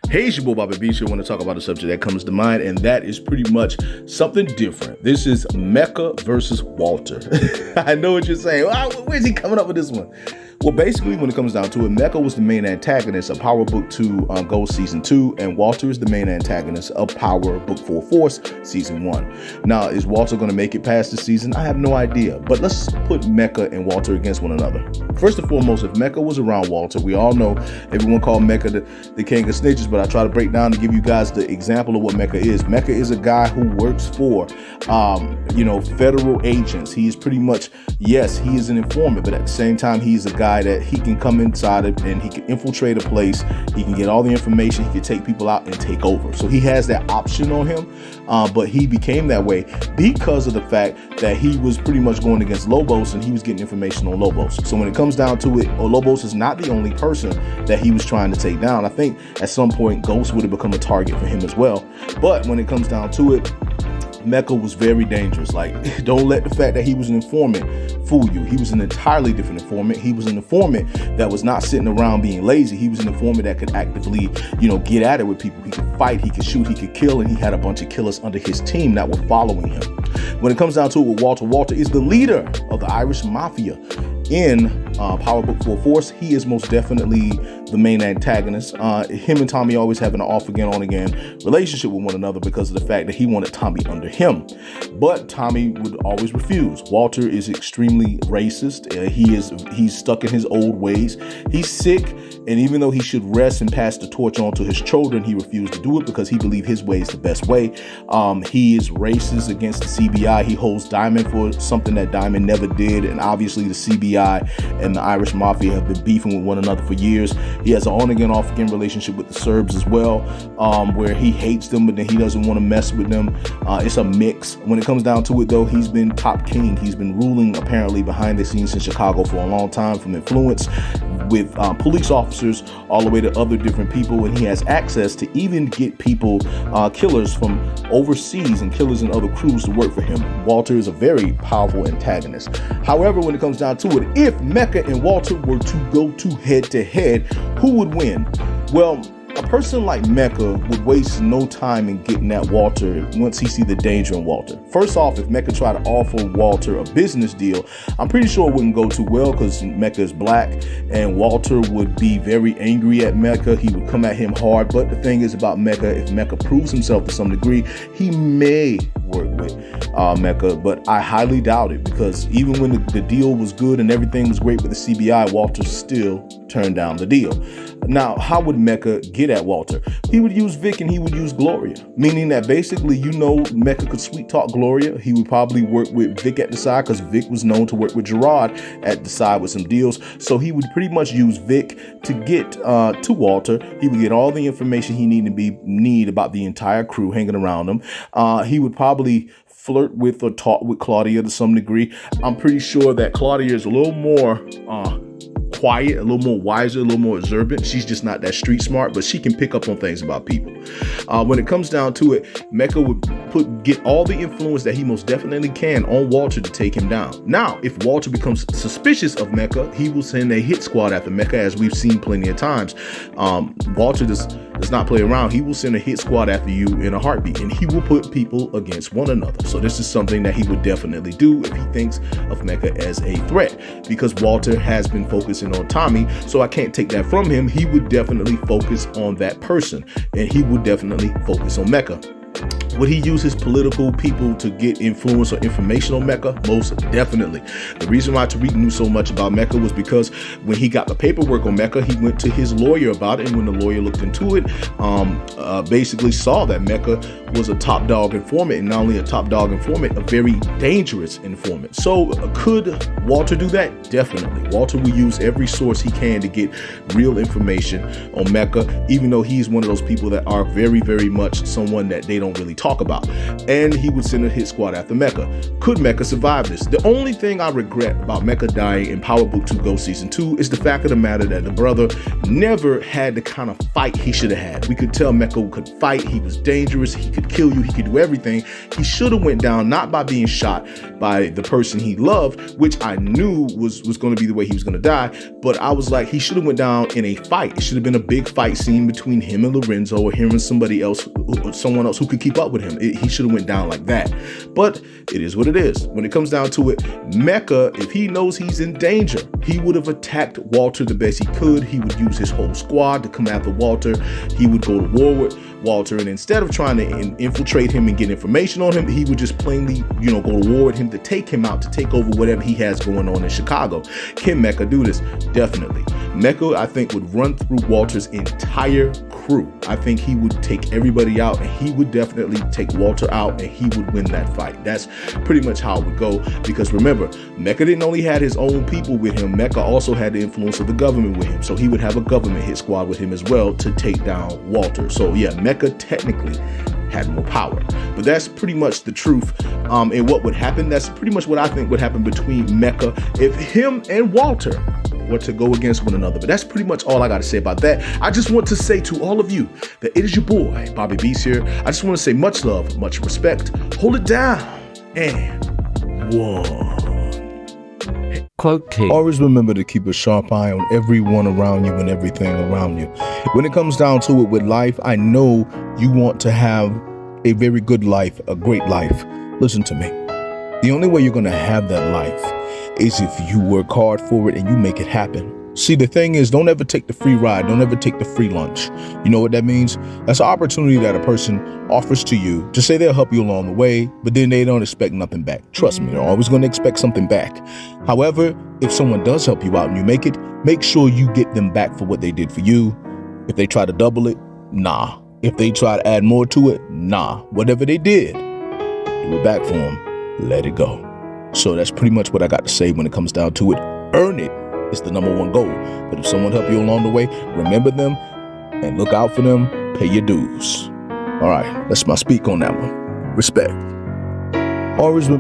Hey, it's your boy Bobby B. I want to talk about a subject that comes to mind, and that is pretty much something different. This is Mecca versus Walter. I know what you're saying. Where's he coming up with this one? Well, basically, when it comes down to it, Mecca was the main antagonist of Power Book 2 Ghost Season 2, and Walter is the main antagonist of Power Book 4 Force Season 1. Now, is Walter going to make it past the season? I have no idea, but let's put Mecca and Walter against one another. First and foremost, if Mecca was around Walter, we all know everyone called Mecca the king of snitches, but I try to break down to give you guys the example of what Mecca is. Mecca is a guy who works for, federal agents. He is pretty much, yes, he is an informant, but at the same time, he's a guy that he can come inside it and he can infiltrate a place. He can get all the information. He can take people out and take over. So he has that option on him. But he became that way because of the fact that he was pretty much going against Lobos and he was getting information on Lobos. So when it comes down to it, Lobos is not the only person that he was trying to take down. I think at some point Ghost would have become a target for him as well. But when it comes down to it, Mecca was very dangerous. Like, don't let the fact that he was an informant fool you. He was an entirely different informant. He was an informant that was not sitting around being lazy. He was an informant that could actively, get at it with people. He could fight, he could shoot, he could kill, and he had a bunch of killers under his team that were following him. When it comes down to it with Walter, Walter is the leader of the Irish Mafia in Power Book 4 Force. He is most definitely the main antagonist. Him and Tommy always have an off again, on again relationship with one another because of the fact that he wanted Tommy under him. But Tommy would always refuse. Walter is extremely racist. He's stuck in his old ways. He's sick, and even though he should rest and pass the torch on to his children, he refused to do it because he believed his way is the best way. He is racist against the CBI. He holds Diamond for something that Diamond never did, and obviously the CBI and the Irish Mafia have been beefing with one another for years. He has an on-again, off-again relationship with the Serbs as well, where he hates them, but then he doesn't want to mess with them. It's a mix. When it comes down to it, though, he's been top king. He's been ruling, apparently, behind the scenes in Chicago for a long time, from influence with police officers all the way to other different people, and he has access to even get people, killers from overseas and killers in other crews to work for him. Walter is a very powerful antagonist. However, when it comes down to it, if Mecca and Walter were to go to head, who would win? Well, a person like Mecca would waste no time in getting at Walter once he see the danger in Walter. First off, if Mecca tried to offer Walter a business deal, I'm pretty sure it wouldn't go too well because Mecca is black, and Walter would be very angry at Mecca. He would come at him hard. But the thing is about Mecca, if Mecca proves himself to some degree, he may work with Mecca, but I highly doubt it, because even when the deal was good and everything was great with the CBI, Walter still turned down the deal. Now, how would Mecca get at Walter? He would use Vic and he would use Gloria, meaning that basically, Mecca could sweet talk Gloria. He would probably work with Vic at the side because Vic was known to work with Gerard at the side with some deals. So he would pretty much use Vic to get to Walter. He would get all the information he need about the entire crew hanging around him. He would probably flirt with or talk with Claudia to some degree. I'm pretty sure that Claudia is a little more quiet, a little more wiser, a little more observant. She's just not that street smart, but she can pick up on things about people. When it comes down to it, Mecca would get all the influence that he most definitely can on Walter to take him down. Now, if Walter becomes suspicious of Mecca, he will send a hit squad after Mecca, as we've seen plenty of times. Walter does not play around. He will send a hit squad after you in a heartbeat, and he will put people against one another. So this is something that he would definitely do if he thinks of Mecca as a threat, because Walter has been focusing on Tommy, so I can't take that from him. He would definitely focus on that person, and he would definitely focus on Mecca. Would he use his political people to get influence or information on Mecca? Most definitely. The reason why Tariq knew so much about Mecca was because when he got the paperwork on Mecca, he went to his lawyer about it, and when the lawyer looked into it, basically saw that Mecca was a top dog informant, and not only a top dog informant, a very dangerous informant. So could Walter do that? Definitely. Walter will use every source he can to get real information on Mecca, even though he's one of those people that are very, very much someone that they don't really talk talk about. And he would send a hit squad after Mecca. Could Mecca survive this? The only thing I regret about Mecca dying in Power Book 2 Go Season 2 is the fact of the matter that the brother never had the kind of fight he should have had. We could tell Mecca could fight. He was dangerous. He could kill you. He could do everything. He should have went down not by being shot by the person he loved, which I knew was going to be the way he was going to die, but I was like, he should have went down in a fight. It should have been a big fight scene between him and Lorenzo, or him and somebody else, or someone else who could keep up with him. He should have went down like that. But it is what it is. When it comes down to it, Mecca, if he knows he's in danger, he would have attacked Walter the best he could. He would use his whole squad to come after Walter. He would go to war with Walter, and instead of trying to infiltrate him and get information on him, he would just plainly, go to war with him to take him out, to take over whatever he has going on in Chicago. Can Mecca do this? Definitely. Mecca, I think, would run through Walter's entire crew. I think he would take everybody out, and he would definitely take Walter out, and he would win that fight. That's pretty much how it would go, because remember, Mecca didn't only have his own people with him, Mecca also had the influence of the government with him, so he would have a government hit squad with him as well to take down Walter. So yeah, Mecca technically had more power, but that's pretty much the truth. And what would happen, that's pretty much what I think would happen between Mecca if him and Walter were to go against one another. But that's pretty much all I got to say about that. I just want to say to all of you that it is your boy, Bobby Beast here. I just want to say much love, much respect. Hold it down. And one. Quote T. Always remember to keep a sharp eye on everyone around you and everything around you. When it comes down to it with life, I know you want to have a very good life, a great life. Listen to me. The only way you're going to have that life is if you work hard for it and you make it happen. See, the thing is, don't ever take the free ride. Don't ever take the free lunch. You know what that means? That's an opportunity that a person offers to you to say they'll help you along the way, but then they don't expect nothing back. Trust me, they're always going to expect something back. However, if someone does help you out and you make it, make sure you get them back for what they did for you. If they try to double it, nah. If they try to add more to it, nah. Whatever they did, do it back for them. Let it go. So that's pretty much what I got to say when it comes down to it. Earn it is the #1 goal. But if someone helped you along the way, remember them and look out for them. Pay your dues. All right, that's my speak on that one. Respect. Always remember.